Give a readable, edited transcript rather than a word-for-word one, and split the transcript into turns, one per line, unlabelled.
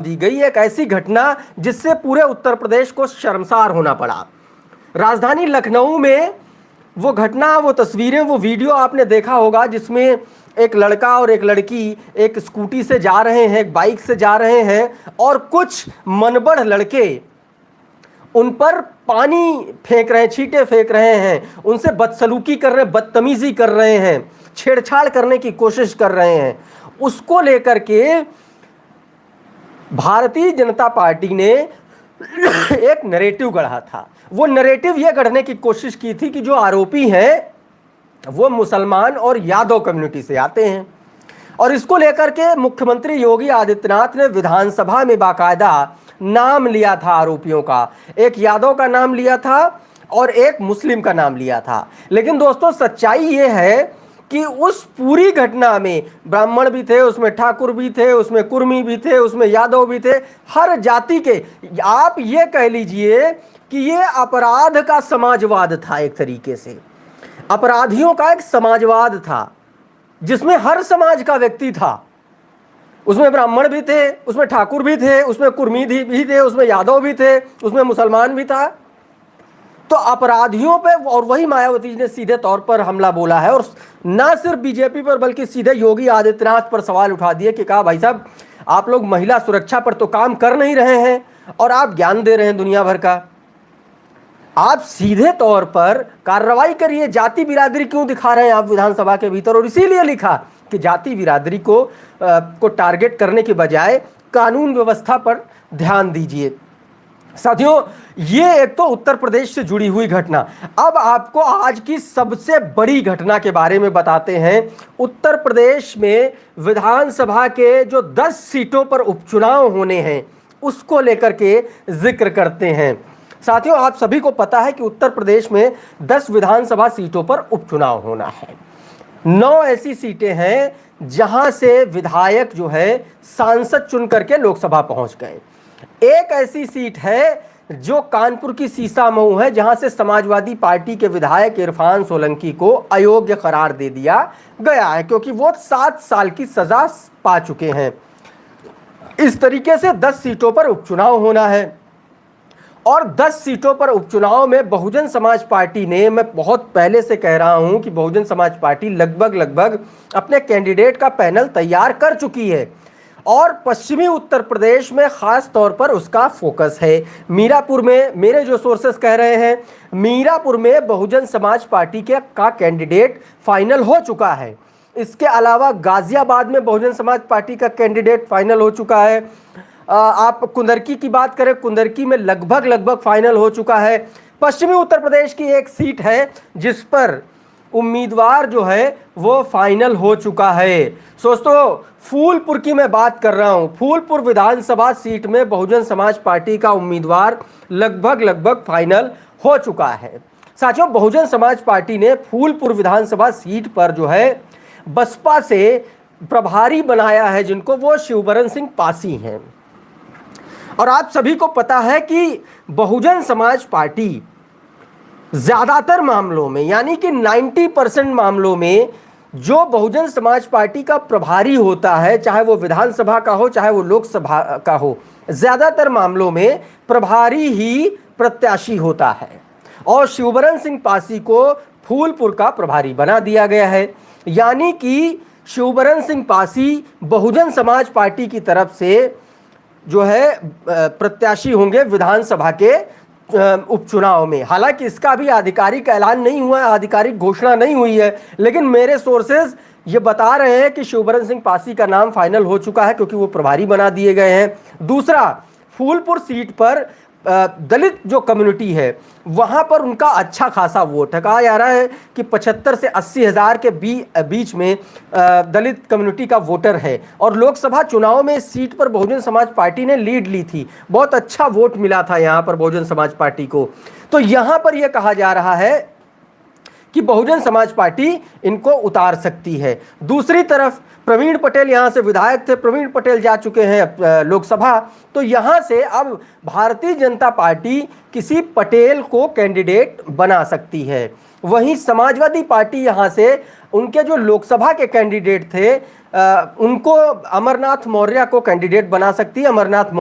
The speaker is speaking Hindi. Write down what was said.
दी गई एक ऐसी घटना जिससे पूरे उत्तर प्रदेश को शर्मसार होना पड़ा। राजधानी लखनऊ में वो घटना, वो तस्वीरें, वो वीडियो आपने देखा होगा जिसमें एक लड़का और एक लड़की एक स्कूटी से जा रहे हैं, एक बाइक से जा रहे हैं और कुछ मनबड़ लड़के उन पर पानी फेंक रहे हैं, छींटे फेंक रहे हैं, उनसे बदसलूकी कर रहे हैं, बदतमीजी कर रहे हैं, छेड़छाड़ करने की कोशिश कर रहे हैं। उसको लेकर के भारतीय जनता पार्टी ने एक नैरेटिव गढ़ा था। वो नैरेटिव ये गढ़ने की कोशिश की थी कि जो आरोपी हैं वो मुसलमान और यादव कम्युनिटी से आते हैं, और इसको लेकर के मुख्यमंत्री योगी आदित्यनाथ ने विधानसभा में बाकायदा नाम लिया था आरोपियों का। एक यादव का नाम लिया था और एक मुस्लिम का नाम लिया था। लेकिन दोस्तों, सच्चाई ये है कि उस पूरी घटना में ब्राह्मण भी थे, उसमें ठाकुर भी थे, उसमें कुर्मी भी थे, उसमें यादव भी थे, हर जाति के। आप ये कह लीजिए कि ये अपराध का समाजवाद था, एक तरीके से अपराधियों का एक समाजवाद था जिसमें हर समाज का व्यक्ति था। उसमें ब्राह्मण भी थे, उसमें ठाकुर भी थे, उसमें कुर्मी भी थे, उसमें यादव भी थे, उसमें मुसलमान भी था। तो अपराधियों पे, और वही मायावती जी ने सीधे तौर पर हमला बोला है, और ना सिर्फ बीजेपी पर बल्कि सीधे योगी आदित्यनाथ पर सवाल उठा दिए कि कहा भाई साहब, आप लोग महिला सुरक्षा पर तो काम कर नहीं रहे हैं और आप ज्ञान दे रहे हैं दुनिया भर का। आप सीधे तौर पर कार्रवाई करिए। जाति बिरादरी क्यों दिखा रहे हैं आप विधानसभा के भीतर? और इसीलिए लिखा कि जाति बिरादरी को टारगेट करने के बजाय कानून व्यवस्था पर ध्यान दीजिए। साथियों, ये एक तो उत्तर प्रदेश से जुड़ी हुई घटना। अब आपको आज की सबसे बड़ी घटना के बारे में बताते हैं। उत्तर प्रदेश में विधानसभा के जो 10 सीटों पर उपचुनाव होने हैं उसको लेकर के जिक्र करते हैं। साथियों, आप सभी को पता है कि उत्तर प्रदेश में 10 विधानसभा सीटों पर उपचुनाव होना है। 9 ऐसी सीटें हैं जहां से विधायक जो है सांसद चुन करके लोकसभा पहुंच गए। एक ऐसी सीट है जो कानपुर की सीसामऊ है, जहां से समाजवादी पार्टी के विधायक इरफान सोलंकी को अयोग्य करार दे दिया गया है क्योंकि वो 7 साल की सजा पा चुके हैं। इस तरीके से 10 सीटों पर उपचुनाव होना है, और 10 सीटों पर उपचुनाव में बहुजन समाज पार्टी ने, मैं बहुत पहले से कह रहा हूं कि बहुजन समाज पार्टी लगभग अपने कैंडिडेट का पैनल तैयार कर चुकी है, और पश्चिमी उत्तर प्रदेश में खास तौर पर उसका फोकस है। मीरापुर में, मेरे जो सोर्सेस कह रहे हैं, मीरापुर में बहुजन समाज पार्टी का कैंडिडेट फाइनल हो चुका है। इसके अलावा गाजियाबाद में बहुजन समाज पार्टी का कैंडिडेट फाइनल हो चुका है। आप कुंदरकी की बात करें, कुंदरकी में लगभग फाइनल हो चुका है। पश्चिमी उत्तर प्रदेश की एक सीट है जिस पर उम्मीदवार जो है वो फाइनल हो चुका है। दोस्तों, फूलपुर की मैं बात कर रहा हूं। फूलपुर विधानसभा सीट में बहुजन समाज पार्टी का उम्मीदवार लगभग फाइनल हो चुका है। साथियों, बहुजन समाज पार्टी ने फूलपुर विधानसभा सीट पर जो है बसपा से प्रभारी बनाया है जिनको, वो शिवबरन सिंह पासी हैं। और आप सभी को पता है कि बहुजन समाज पार्टी ज्यादातर मामलों में, यानी कि 90% मामलों में, जो बहुजन समाज पार्टी का प्रभारी होता है, चाहे वो विधानसभा का हो चाहे वो लोकसभा का हो, ज्यादातर मामलों में प्रभारी ही प्रत्याशी होता है। और शिवबरन सिंह पासी को फूलपुर का प्रभारी बना दिया गया है, यानी कि शिवबरन सिंह पासी बहुजन समाज पार्टी की तरफ से जो है प्रत्याशी होंगे विधानसभा के उपचुनाव में। हालांकि इसका भी आधिकारिक ऐलान नहीं हुआ है, आधिकारिक घोषणा नहीं हुई है, लेकिन मेरे सोर्सेज ये बता रहे हैं कि शिवबरन सिंह पासी का नाम फाइनल हो चुका है क्योंकि वो प्रभारी बना दिए गए हैं। दूसरा, फूलपुर सीट पर दलित जो कम्युनिटी है वहां पर उनका अच्छा खासा वोट है। कहा जा रहा है कि 75 से 80 हज़ार के बीच में दलित कम्युनिटी का वोटर है, और लोकसभा चुनाव में इस सीट पर बहुजन समाज पार्टी ने लीड ली थी। बहुत अच्छा वोट मिला था यहां पर बहुजन समाज पार्टी को। तो यहां पर यह कहा जा रहा है कि बहुजन समाज पार्टी इनको उतार सकती है। दूसरी तरफ प्रवीण पटेल यहां से विधायक थे, प्रवीण पटेल जा चुके हैं लोकसभा, तो यहां से अब भारतीय जनता पार्टी किसी पटेल को कैंडिडेट बना सकती है। वहीं समाजवादी पार्टी यहां से उनके जो लोकसभा के कैंडिडेट थे उनको अमरनाथ मौर्य को कैंडिडेट बना सकती है। अमरनाथ